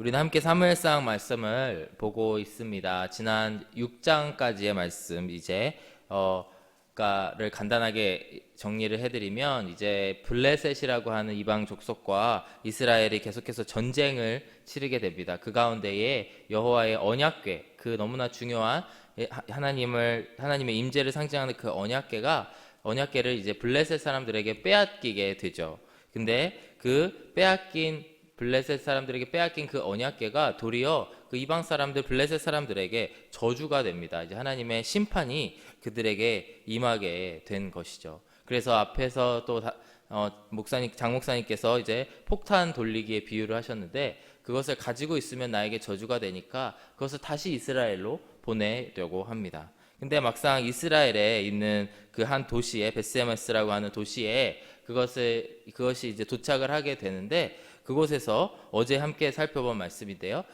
우리는 함께 사무엘상 말씀을 보고 있습니다. 지난 6장까지의 말씀 를 간단하게 정리를 해드리면 이제 블레셋이라고 하는 이방 족속과 이스라엘이 계속해서 전쟁을 치르게 됩니다. 그 가운데에 여호와의 언약궤, 그 너무나 중요한 하나님의 임재를 상징하는 그 언약궤를 이제 블레셋 사람들에게 빼앗기게 되죠. 근데 그 블레셋 사람들에게 빼앗긴 그 언약궤가 도리어 그 이방 사람들, 블레셋 사람들에게 저주가 됩니다. 이제 하나님의 심판이 그들에게 임하게 된 것이죠. 그래서 앞에서 또 장 목사님께서 이제 폭탄 돌리기의 비유를 하셨는데, 그것을 가지고 있으면 나에게 저주가 되니까 그것을 다시 이스라엘로 보내려고 합니다. 근데 막상 이스라엘에 있는 그 한 도시에, 베스메스라고 하는 도시에 그것이 이제 도착을 하게 되는데, 그곳에서 어제 함께 살펴본 말씀인데요.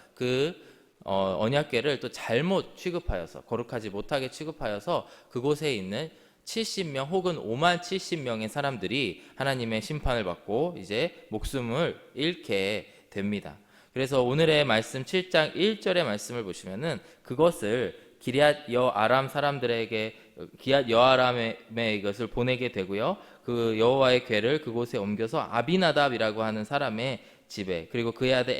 언약궤를 또 잘못 취급하여서, 거룩하지 못하게 취급하여서 그곳에 있는 70명 혹은 5만 70명의 사람들이 하나님의 심판을 받고 이제 목숨을 잃게 됩니다. 그래서 오늘의 말씀 7장 1절의 말씀을 보시면은 그것을 기럇 여아람에 이것을 보내게 되고요. 그 여호와의 궤를 그곳에 옮겨서 아비나답이라고 하는 사람의 집에, 그리고 그의 아들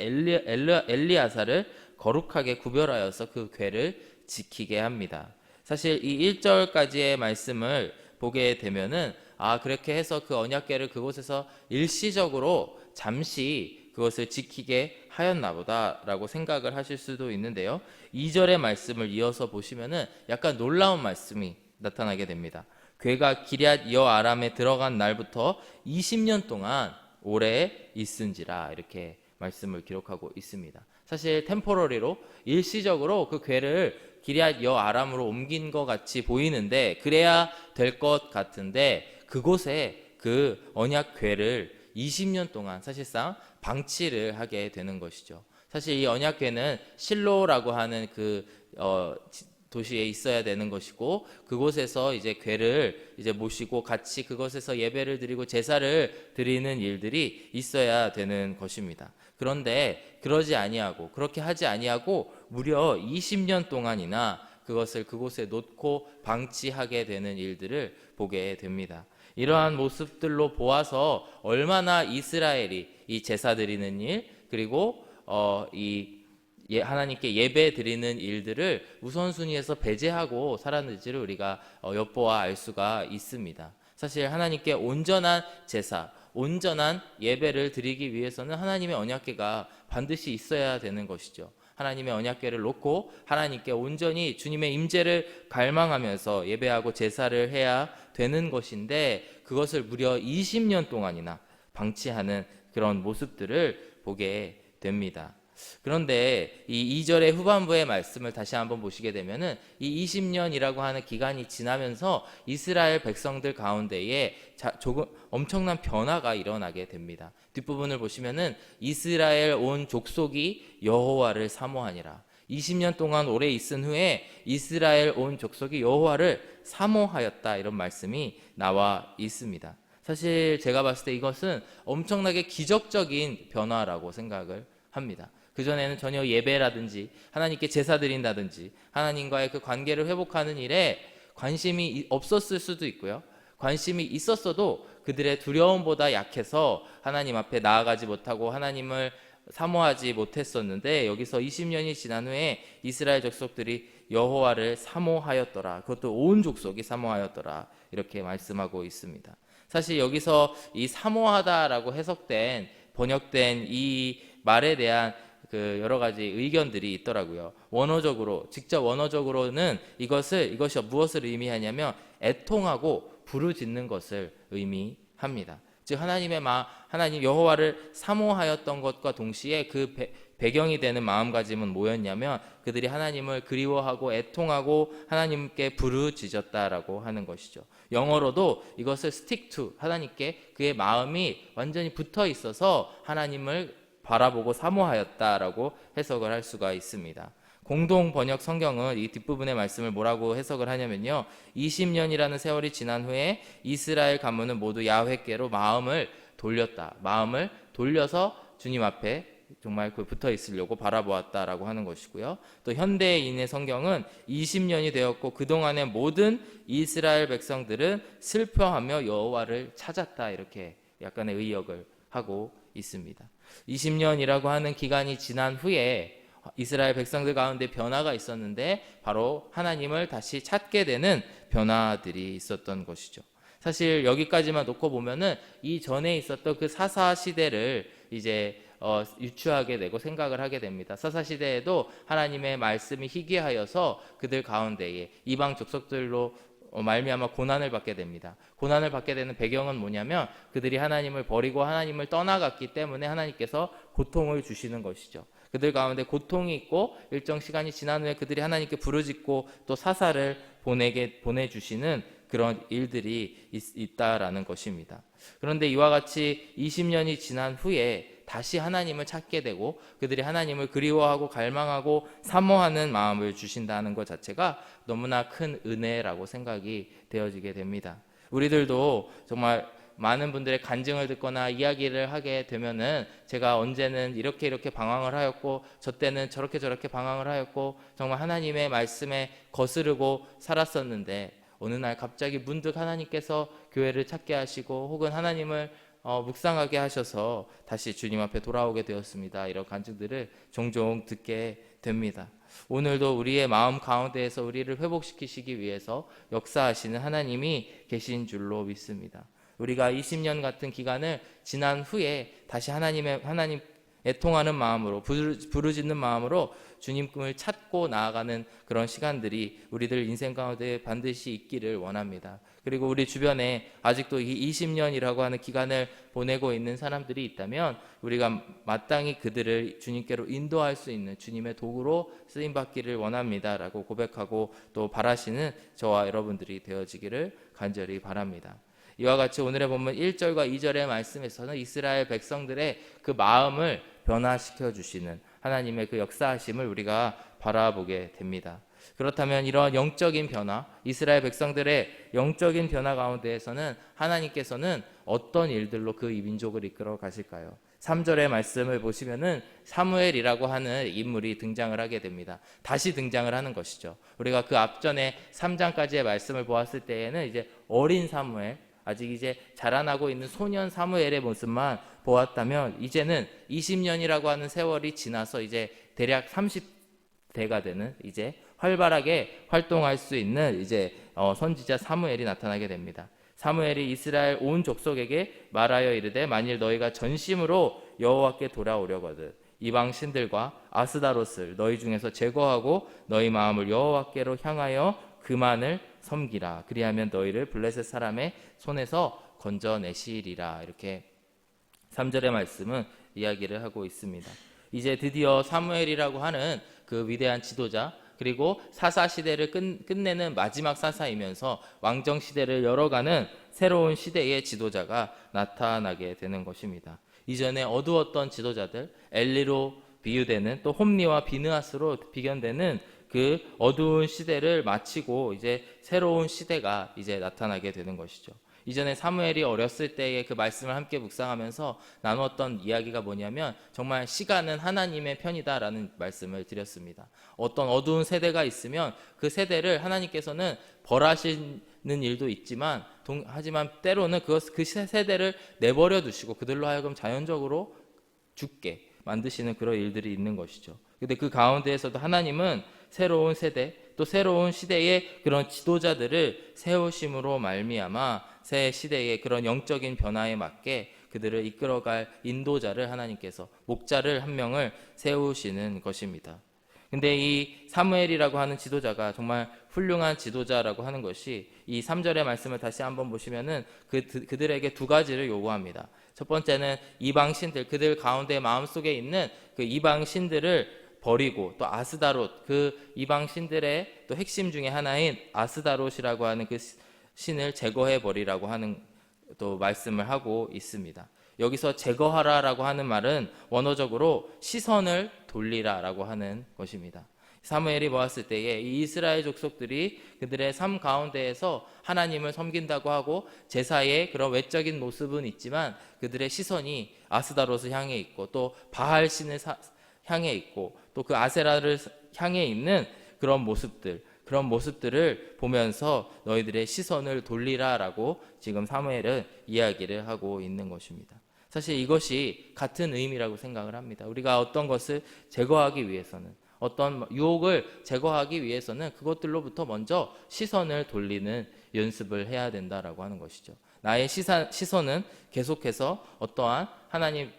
엘리아사를 거룩하게 구별하여서 그 궤를 지키게 합니다. 사실 이 1절까지의 말씀을 보게 되면은 그렇게 해서 그 언약궤를 그곳에서 일시적으로 잠시 그것을 지키게 하였나 보다라고 생각을 하실 수도 있는데요. 2절의 말씀을 이어서 보시면은 약간 놀라운 말씀이 나타나게 됩니다. 궤가 기럇 여아람에 들어간 날부터 20년 동안 오래 있은지라, 이렇게 말씀을 기록하고 있습니다. 사실 템포러리로 일시적으로 그 궤를 기럇 여아람으로 옮긴 것 같이 보이는데, 그래야 될 것 같은데 그곳에 그 언약 궤를 20년 동안 사실상 방치를 하게 되는 것이죠. 사실 이 언약 궤는 실로라고 하는 도시에 있어야 되는 것이고, 그곳에서 이제 궤를 이제 모시고 같이 그곳에서 예배를 드리고 제사를 드리는 일들이 있어야 되는 것입니다. 그런데 그렇게 하지 아니하고 무려 20년 동안이나 그것을 그곳에 놓고 방치하게 되는 일들을 보게 됩니다. 이러한 모습들로 보아서 얼마나 이스라엘이 이 제사 드리는 일, 그리고 하나님께 예배 드리는 일들을 우선순위에서 배제하고 살았는지를 우리가 엿보아 알 수가 있습니다. 사실 하나님께 온전한 제사, 온전한 예배를 드리기 위해서는 하나님의 언약궤가 반드시 있어야 되는 것이죠. 하나님의 언약궤를 놓고 하나님께 온전히 주님의 임재를 갈망하면서 예배하고 제사를 해야 되는 것인데, 그것을 무려 20년 동안이나 방치하는 그런 모습들을 보게 됩니다. 그런데 이 2절의 후반부의 말씀을 다시 한번 보시게 되면은 이 20년이라고 하는 기간이 지나면서 이스라엘 백성들 가운데에 조금 엄청난 변화가 일어나게 됩니다. 뒷부분을 보시면은 이스라엘 온 족속이 여호와를 사모하니라. 20년 동안 오래 있은 후에 이스라엘 온 족속이 여호와를 사모하였다, 이런 말씀이 나와 있습니다. 사실 제가 봤을 때 이것은 엄청나게 기적적인 변화라고 생각을 합니다. 그전에는 전혀 예배라든지 하나님께 제사 드린다든지 하나님과의 그 관계를 회복하는 일에 관심이 없었을 수도 있고요. 관심이 있었어도 그들의 두려움보다 약해서 하나님 앞에 나아가지 못하고 하나님을 사모하지 못했었는데, 여기서 20년이 지난 후에 이스라엘 족속들이 여호와를 사모하였더라. 그것도 온 족속이 사모하였더라. 이렇게 말씀하고 있습니다. 사실 여기서 이 사모하다라고 번역된 이 말에 대한 여러 가지 의견들이 있더라고요. 직접 원어적으로는 이것이 무엇을 의미하냐면 애통하고 부르짖는 것을 의미합니다. 즉 하나님 여호와를 사모하였던 것과 동시에 그 배경이 되는 마음가짐은 뭐였냐면, 그들이 하나님을 그리워하고 애통하고 하나님께 부르짖었다라고 하는 것이죠. 영어로도 이것을 stick to, 하나님께 그의 마음이 완전히 붙어 있어서 하나님을 바라보고 사모하였다라고 해석을 할 수가 있습니다. 공동 번역 성경은 이 뒷부분의 말씀을 뭐라고 해석을 하냐면요, 20년이라는 세월이 지난 후에 이스라엘 가문은 모두 야훼께로 마음을 돌려서 주님 앞에 정말 그 붙어 있으려고 바라보았다라고 하는 것이고요. 또 현대인의 성경은 20년이 되었고 그동안의 모든 이스라엘 백성들은 슬퍼하며 여호와를 찾았다, 이렇게 약간의 의역을 하고 있습니다. 20년이라고 하는 기간이 지난 후에 이스라엘 백성들 가운데 변화가 있었는데 바로 하나님을 다시 찾게 되는 변화들이 있었던 것이죠. 사실 여기까지만 놓고 보면은 이 전에 있었던 그 사사 시대를 이제 유추하게 되고 생각을 하게 됩니다. 사사 시대에도 하나님의 말씀이 희귀하여서 그들 가운데에 이방 족속들로 말미암아 고난을 받게 됩니다. 고난을 받게 되는 배경은 뭐냐면 그들이 하나님을 버리고 하나님을 떠나갔기 때문에 하나님께서 고통을 주시는 것이죠. 그들 가운데 고통이 있고 일정 시간이 지난 후에 그들이 하나님께 부르짖고 또 사사를 보내주시는 그런 일들이 있다라는 것입니다. 그런데 이와 같이 20년이 지난 후에 다시 하나님을 찾게 되고 그들이 하나님을 그리워하고 갈망하고 사모하는 마음을 주신다는 것 자체가 너무나 큰 은혜라고 생각이 되어지게 됩니다. 우리들도 정말 많은 분들의 간증을 듣거나 이야기를 하게 되면은 제가 언제는 이렇게 방황을 하였고 저 때는 저렇게 방황을 하였고 정말 하나님의 말씀에 거스르고 살았었는데 어느 날 갑자기 문득 하나님께서 교회를 찾게 하시고 혹은 하나님을 묵상하게 하셔서 다시 주님 앞에 돌아오게 되었습니다. 이런 간증들을 종종 듣게 됩니다. 오늘도 우리의 마음 가운데에서 우리를 회복시키시기 위해서 역사하시는 하나님이 계신 줄로 믿습니다. 우리가 20년 같은 기간을 지난 후에 다시 하나님 애통하는 마음으로 부르짖는 마음으로 주님을 찾고 나아가는 그런 시간들이 우리들 인생 가운데 반드시 있기를 원합니다. 그리고 우리 주변에 아직도 이 20년이라고 하는 기간을 보내고 있는 사람들이 있다면 우리가 마땅히 그들을 주님께로 인도할 수 있는 주님의 도구로 쓰임받기를 원합니다라고 고백하고 또 바라시는 저와 여러분들이 되어지기를 간절히 바랍니다. 이와 같이 오늘의 본문 1절과 2절의 말씀에서는 이스라엘 백성들의 그 마음을 변화시켜 주시는 하나님의 그 역사하심을 우리가 바라보게 됩니다. 그렇다면 이러한 영적인 변화, 이스라엘 백성들의 영적인 변화 가운데에서는 하나님께서는 어떤 일들로 그 민족을 이끌어 가실까요? 3절의 말씀을 보시면은 사무엘이라고 하는 인물이 등장을 하게 됩니다. 다시 등장을 하는 것이죠. 우리가 그 앞전에 3장까지의 말씀을 보았을 때에는 이제 어린 사무엘, 아직 이제 자라나고 있는 소년 사무엘의 모습만 보았다면 이제는 20년이라고 하는 세월이 지나서 이제 대략 30대가 되는 이제 활발하게 활동할 수 있는 이제 선지자 사무엘이 나타나게 됩니다. 사무엘이 이스라엘 온 족속에게 말하여 이르되 만일 너희가 전심으로 여호와께 돌아오려거든 이방 신들과 아스다롯을 너희 중에서 제거하고 너희 마음을 여호와께로 향하여 그만을 섬기라. 그리하면 너희를 블레셋 사람의 손에서 건져내시리라. 이렇게 3절의 말씀은 이야기를 하고 있습니다. 이제 드디어 사무엘이라고 하는 그 위대한 지도자 그리고 사사 시대를 끝내는 마지막 사사이면서 왕정 시대를 열어가는 새로운 시대의 지도자가 나타나게 되는 것입니다. 이전에 어두웠던 지도자들 엘리로 비유되는 또 홈리와 비느하스로 비견되는 그 어두운 시대를 마치고 이제 새로운 시대가 이제 나타나게 되는 것이죠. 이전에 사무엘이 어렸을 때의 그 말씀을 함께 묵상하면서 나누었던 이야기가 뭐냐면 정말 시간은 하나님의 편이다라는 말씀을 드렸습니다. 어떤 어두운 세대가 있으면 그 세대를 하나님께서는 벌하시는 일도 있지만 하지만 때로는 그 세대를 내버려 두시고 그들로 하여금 자연적으로 죽게 만드시는 그런 일들이 있는 것이죠. 근데 그 가운데에서도 하나님은 새로운 세대 또 새로운 시대의 그런 지도자들을 세우심으로 말미암아 새 시대의 그런 영적인 변화에 맞게 그들을 이끌어갈 인도자를 하나님께서 목자를 한 명을 세우시는 것입니다. 근데 이 사무엘이라고 하는 지도자가 정말 훌륭한 지도자라고 하는 것이 이 3절의 말씀을 다시 한번 보시면은 그들에게 두 가지를 요구합니다. 첫 번째는 이방 신들, 그들 가운데 마음속에 있는 그 이방 신들을 버리고 또 아스다롯, 그 이방 신들의 또 핵심 중에 하나인 아스다롯이라고 하는 그 신을 제거해 버리라고 하는 또 말씀을 하고 있습니다. 여기서 제거하라라고 하는 말은 원어적으로 시선을 돌리라라고 하는 것입니다. 사무엘이 보았을 때에 이 이스라엘 족속들이 그들의 삶 가운데에서 하나님을 섬긴다고 하고 제사의 그런 외적인 모습은 있지만 그들의 시선이 아스다롯을 향해 있고 또 바알 신을 향해 있고 또 그 아세라를 향해 있는 그런 모습들을 보면서 너희들의 시선을 돌리라라고 지금 사무엘은 이야기를 하고 있는 것입니다. 사실 이것이 같은 의미라고 생각을 합니다. 우리가 어떤 것을 제거하기 위해서는, 어떤 유혹을 제거하기 위해서는 그것들로부터 먼저 시선을 돌리는 연습을 해야 된다라고 하는 것이죠. 나의 시선은 계속해서 어떠한 하나님이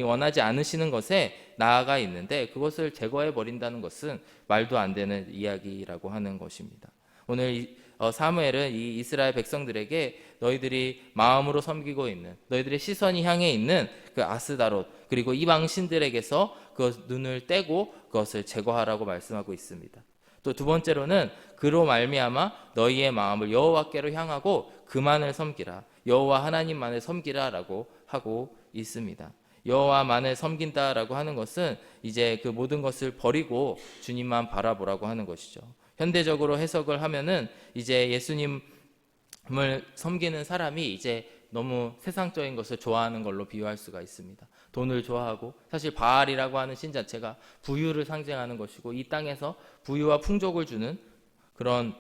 원하지 않으시는 것에 나아가 있는데 그것을 제거해 버린다는 것은 말도 안 되는 이야기라고 하는 것입니다. 오늘 사무엘은 이 이스라엘 백성들에게 너희들이 마음으로 섬기고 있는, 너희들의 시선이 향해 있는 그 아스다롯 그리고 이방 신들에게서 그 눈을 떼고 그것을 제거하라고 말씀하고 있습니다. 또 두 번째로는 그로 말미암아 너희의 마음을 여호와께로 향하고 그만을 섬기라, 여호와 하나님만을 섬기라라고 하고 있습니다. 여호와만을 섬긴다라고 하는 것은 이제 그 모든 것을 버리고 주님만 바라보라고 하는 것이죠. 현대적으로 해석을 하면은 이제 예수님을 섬기는 사람이 이제 너무 세상적인 것을 좋아하는 걸로 비유할 수가 있습니다. 돈을 좋아하고, 사실 바알이라고 하는 신 자체가 부유를 상징하는 것이고 이 땅에서 부유와 풍족을 주는 그런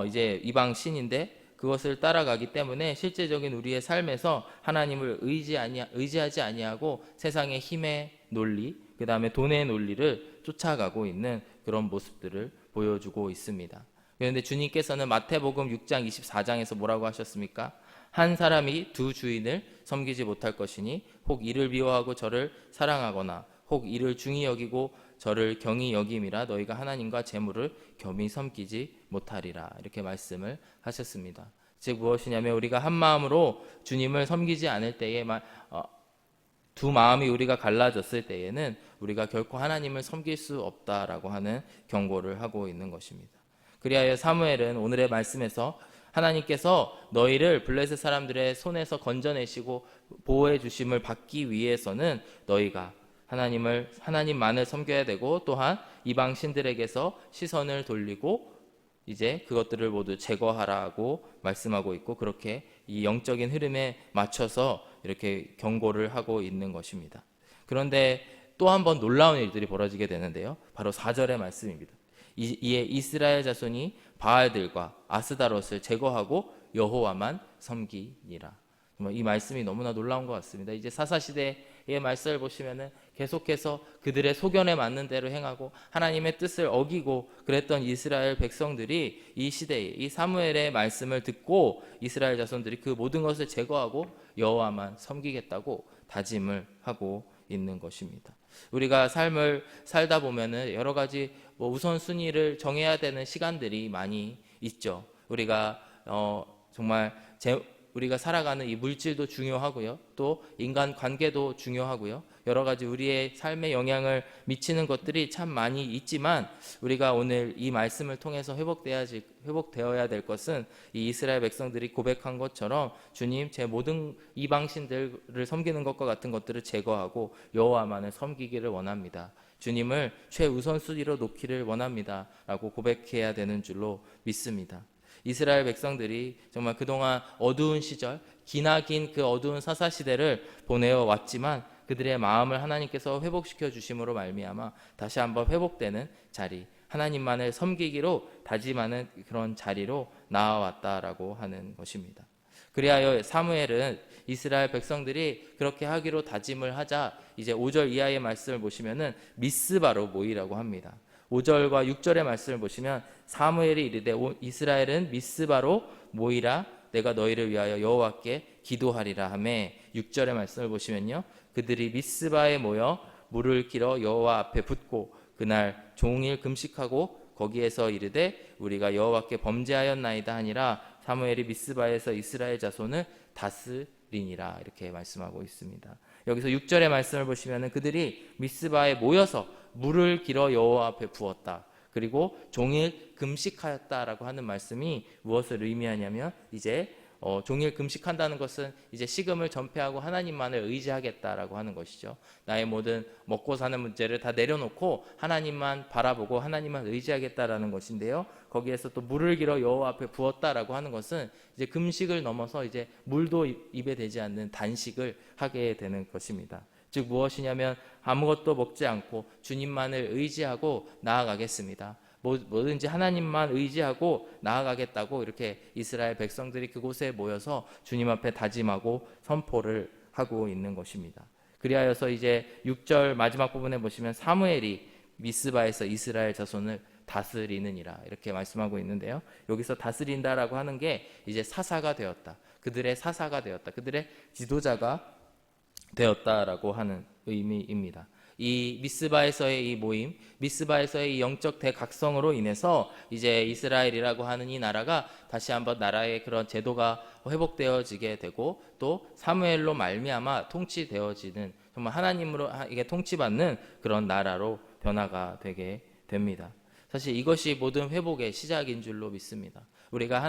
이제 이방 신인데 그것을 따라가기 때문에 실제적인 우리의 삶에서 하나님을 의지하지 아니하고 세상의 힘의 논리, 그 다음에 돈의 논리를 쫓아가고 있는 그런 모습들을 보여주고 있습니다. 그런데 주님께서는 마태복음 6장 24장에서 뭐라고 하셨습니까? 한 사람이 두 주인을 섬기지 못할 것이니 혹 이를 미워하고 저를 사랑하거나 혹 이를 중히 여기고 저를 경히 여김이라 너희가 하나님과 재물을 겸히 섬기지 못하리라, 이렇게 말씀을 하셨습니다. 즉 무엇이냐면 우리가 한 마음으로 주님을 섬기지 않을 때에 두 마음이 우리가 갈라졌을 때에는 우리가 결코 하나님을 섬길 수 없다라고 하는 경고를 하고 있는 것입니다. 그리하여 사무엘은 오늘의 말씀에서 하나님께서 너희를 블레셋 사람들의 손에서 건져내시고 보호해 주심을 받기 위해서는 너희가 하나님만을 섬겨야 되고 또한 이방 신들에게서 시선을 돌리고 이제 그것들을 모두 제거하라고 말씀하고 있고, 그렇게 이 영적인 흐름에 맞춰서 이렇게 경고를 하고 있는 것입니다. 그런데 또 한 번 놀라운 일들이 벌어지게 되는데요. 바로 4절의 말씀입니다. 이에 이스라엘 자손이 바알들과 아스다롯을 제거하고 여호와만 섬기니라. 이 말씀이 너무나 놀라운 것 같습니다. 이제 사사시대의 말씀을 보시면은 계속해서 그들의 소견에 맞는 대로 행하고 하나님의 뜻을 어기고 그랬던 이스라엘 백성들이 이 시대에 이 사무엘의 말씀을 듣고 이스라엘 자손들이 그 모든 것을 제거하고 여호와만 섬기겠다고 다짐을 하고 있는 것입니다. 우리가 삶을 살다 보면은 여러 가지 우선순위를 정해야 되는 시간들이 많이 있죠. 우리가 정말 우리가 살아가는 이 물질도 중요하고요. 또 인간 관계도 중요하고요. 여러 가지 우리의 삶에 영향을 미치는 것들이 참 많이 있지만 우리가 오늘 이 말씀을 통해서 회복되어야 될 것은 이 이스라엘 백성들이 고백한 것처럼 주님, 제 모든 이방신들을 섬기는 것과 같은 것들을 제거하고 여호와만을 섬기기를 원합니다. 주님을 최우선순위로 놓기를 원합니다. 라고 고백해야 되는 줄로 믿습니다. 이스라엘 백성들이 정말 그동안 어두운 시절, 기나긴 그 어두운 사사시대를 보내어 왔지만 그들의 마음을 하나님께서 회복시켜 주심으로 말미암아 다시 한번 회복되는 자리, 하나님만을 섬기기로 다짐하는 그런 자리로 나아왔다라고 하는 것입니다. 그리하여 사무엘은 이스라엘 백성들이 그렇게 하기로 다짐을 하자 이제 5절 이하의 말씀을 보시면은 미스바로 모이라고 합니다. 5절과 6절의 말씀을 보시면 사무엘이 이르되 이스라엘은 미스바로 모이라, 내가 너희를 위하여 여호와께 기도하리라 하매, 6절의 말씀을 보시면요, 그들이 미스바에 모여 물을 길어 여호와 앞에 붓고 그날 종일 금식하고 거기에서 이르되 우리가 여호와께 범죄하였나이다 하니라. 사무엘이 미스바에서 이스라엘 자손을 다스리니라, 이렇게 말씀하고 있습니다. 여기서 6절의 말씀을 보시면 그들이 미스바에 모여서 물을 길어 여호와 앞에 부었다, 그리고 종일 금식하였다라고 하는 말씀이 무엇을 의미하냐면 이제 종일 금식한다는 것은 이제 식음을 전폐하고 하나님만을 의지하겠다라고 하는 것이죠. 나의 모든 먹고 사는 문제를 다 내려놓고 하나님만 바라보고 하나님만 의지하겠다라는 것인데요. 거기에서 또 물을 길어 여호와 앞에 부었다라고 하는 것은 이제 금식을 넘어서 이제 물도 입에 대지 않는 단식을 하게 되는 것입니다. 즉 무엇이냐면 아무것도 먹지 않고 주님만을 의지하고 나아가겠습니다. 뭐든지 하나님만 의지하고 나아가겠다고 이렇게 이스라엘 백성들이 그곳에 모여서 주님 앞에 다짐하고 선포를 하고 있는 것입니다. 그리하여서 이제 6절 마지막 부분에 보시면 사무엘이 미스바에서 이스라엘 자손을 다스리느니라 이렇게 말씀하고 있는데요. 여기서 다스린다라고 하는 게 이제 사사가 되었다. 그들의 사사가 되었다. 그들의 지도자가 되었다라고 하는 의미입니다. 이 미스바에서의 이 모임, 미스바에서의 이 영적 대각성으로 인해서 이제 이스라엘이라고 하는 이 나라가 다시 한번 나라의 그런 제도가 회복되어지게 되고 또 사무엘로 말미암아 통치되어지는 정말 하나님으로 이게 통치받는 그런 나라로 변화가 되게 됩니다. 사실 이것이 모든 회복의 시작인 줄로 믿습니다. 우리가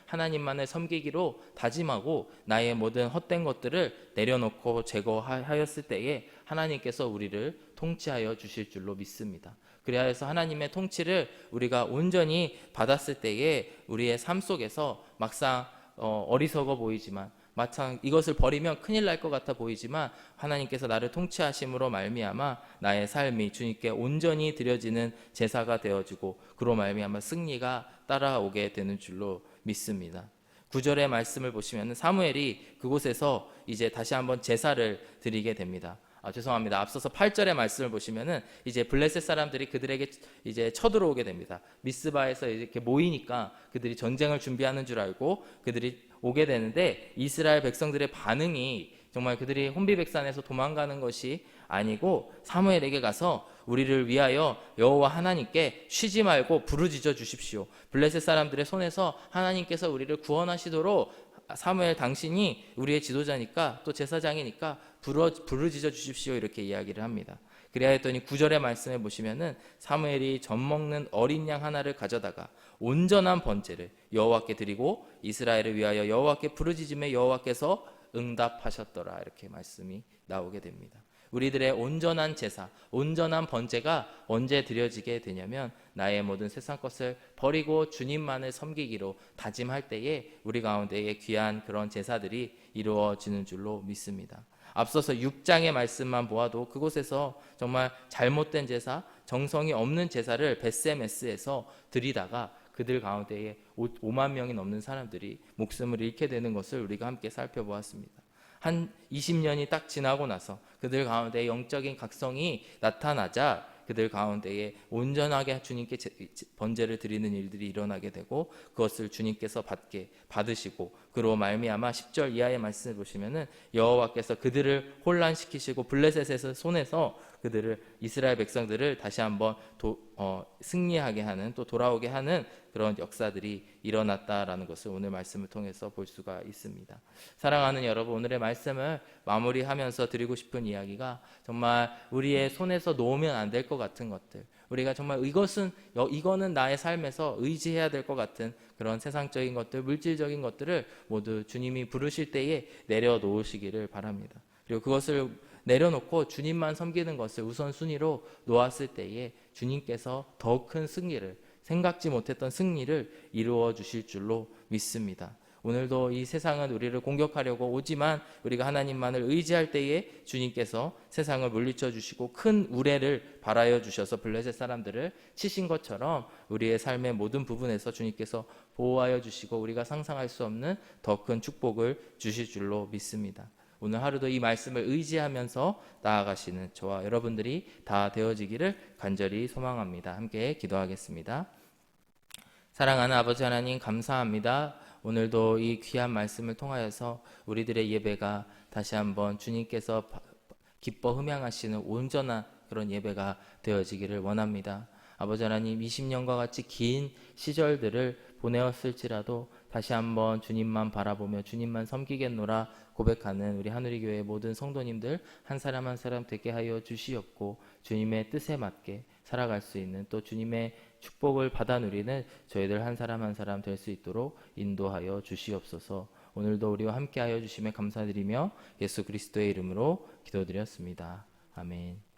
하나님만을 섬기기로 다짐하고 나의 모든 헛된 것들을 내려놓고 제거하였을 때에 하나님께서 우리를 통치하여 주실 줄로 믿습니다. 그래서 하나님의 통치를 우리가 온전히 받았을 때에 우리의 삶 속에서 막상 어리석어 보이지만 마찬 이것을 버리면 큰일 날 것 같아 보이지만 하나님께서 나를 통치하심으로 말미암아 나의 삶이 주님께 온전히 드려지는 제사가 되어지고 그로 말미암아 승리가 따라오게 되는 줄로 믿습니다. 9절의 말씀을 보시면 사무엘이 그곳에서 이제 다시 한번 제사를 드리게 됩니다. 죄송합니다. 앞서서 8절의 말씀을 보시면은 이제 블레셋 사람들이 그들에게 이제 쳐들어오게 됩니다. 미스바에서 이렇게 모이니까 그들이 전쟁을 준비하는 줄 알고 그들이 오게 되는데 이스라엘 백성들의 반응이 정말 그들이 혼비백산에서 도망가는 것이 아니고 사무엘에게 가서 우리를 위하여 여호와 하나님께 쉬지 말고 부르짖어 주십시오. 블레셋 사람들의 손에서 하나님께서 우리를 구원하시도록 사무엘 당신이 우리의 지도자니까 또 제사장이니까 부르짖어 주십시오 이렇게 이야기를 합니다. 그래야 했더니 9절의 말씀에 보시면은 사무엘이 젖 먹는 어린 양 하나를 가져다가 온전한 번제를 여호와께 드리고 이스라엘을 위하여 여호와께 부르짖음에 여호와께서 응답하셨더라 이렇게 말씀이 나오게 됩니다. 우리들의 온전한 제사, 온전한 번제가 언제 드려지게 되냐면 나의 모든 세상 것을 버리고 주님만을 섬기기로 다짐할 때에 우리 가운데에 귀한 그런 제사들이 이루어지는 줄로 믿습니다. 앞서서 6장의 말씀만 보아도 그곳에서 정말 잘못된 제사, 정성이 없는 제사를 벳세메스에서 드리다가 그들 가운데에 5만 명이 넘는 사람들이 목숨을 잃게 되는 것을 우리가 함께 살펴보았습니다. 한 20년이 딱 지나고 나서 그들 가운데 영적인 각성이 나타나자 그들 가운데에 온전하게 주님께 번제를 드리는 일들이 일어나게 되고 그것을 주님께서 받으시고 그로 말미암아 10절 이하의 말씀을 보시면은 여호와께서 그들을 혼란시키시고 블레셋의 손에서 그들을 이스라엘 백성들을 다시 한번 승리하게 하는 또 돌아오게 하는 그런 역사들이 일어났다라는 것을 오늘 말씀을 통해서 볼 수가 있습니다. 사랑하는 여러분, 오늘의 말씀을 마무리하면서 드리고 싶은 이야기가 정말 우리의 손에서 놓으면 안 될 것 같은 것들, 우리가 정말 이거는 나의 삶에서 의지해야 될 것 같은 그런 세상적인 것들, 물질적인 것들을 모두 주님이 부르실 때에 내려놓으시기를 바랍니다. 그리고 그것을 내려놓고 주님만 섬기는 것을 우선순위로 놓았을 때에 주님께서 더 큰 승리를, 생각지 못했던 승리를 이루어 주실 줄로 믿습니다. 오늘도 이 세상은 우리를 공격하려고 오지만 우리가 하나님만을 의지할 때에 주님께서 세상을 물리쳐 주시고 큰 우레를 발하여 주셔서 블레셋 사람들을 치신 것처럼 우리의 삶의 모든 부분에서 주님께서 보호하여 주시고 우리가 상상할 수 없는 더 큰 축복을 주실 줄로 믿습니다. 오늘 하루도 이 말씀을 의지하면서 나아가시는 저와 여러분들이 다 되어지기를 간절히 소망합니다. 함께 기도하겠습니다. 사랑하는 아버지 하나님 감사합니다. 오늘도 이 귀한 말씀을 통하여서 우리들의 예배가 다시 한번 주님께서 기뻐 흠양하시는 온전한 그런 예배가 되어지기를 원합니다. 아버지 하나님 20년과 같이 긴 시절들을 보내었을지라도 다시 한번 주님만 바라보며 주님만 섬기겠노라 고백하는 우리 하누리교회의 모든 성도님들 한 사람 한 사람 되게 하여 주시옵고 주님의 뜻에 맞게 살아갈 수 있는 또 주님의 축복을 받아 누리는 저희들 한 사람 한 사람 될 수 있도록 인도하여 주시옵소서. 오늘도 우리와 함께하여 주심에 감사드리며 예수 그리스도의 이름으로 기도드렸습니다. 아멘.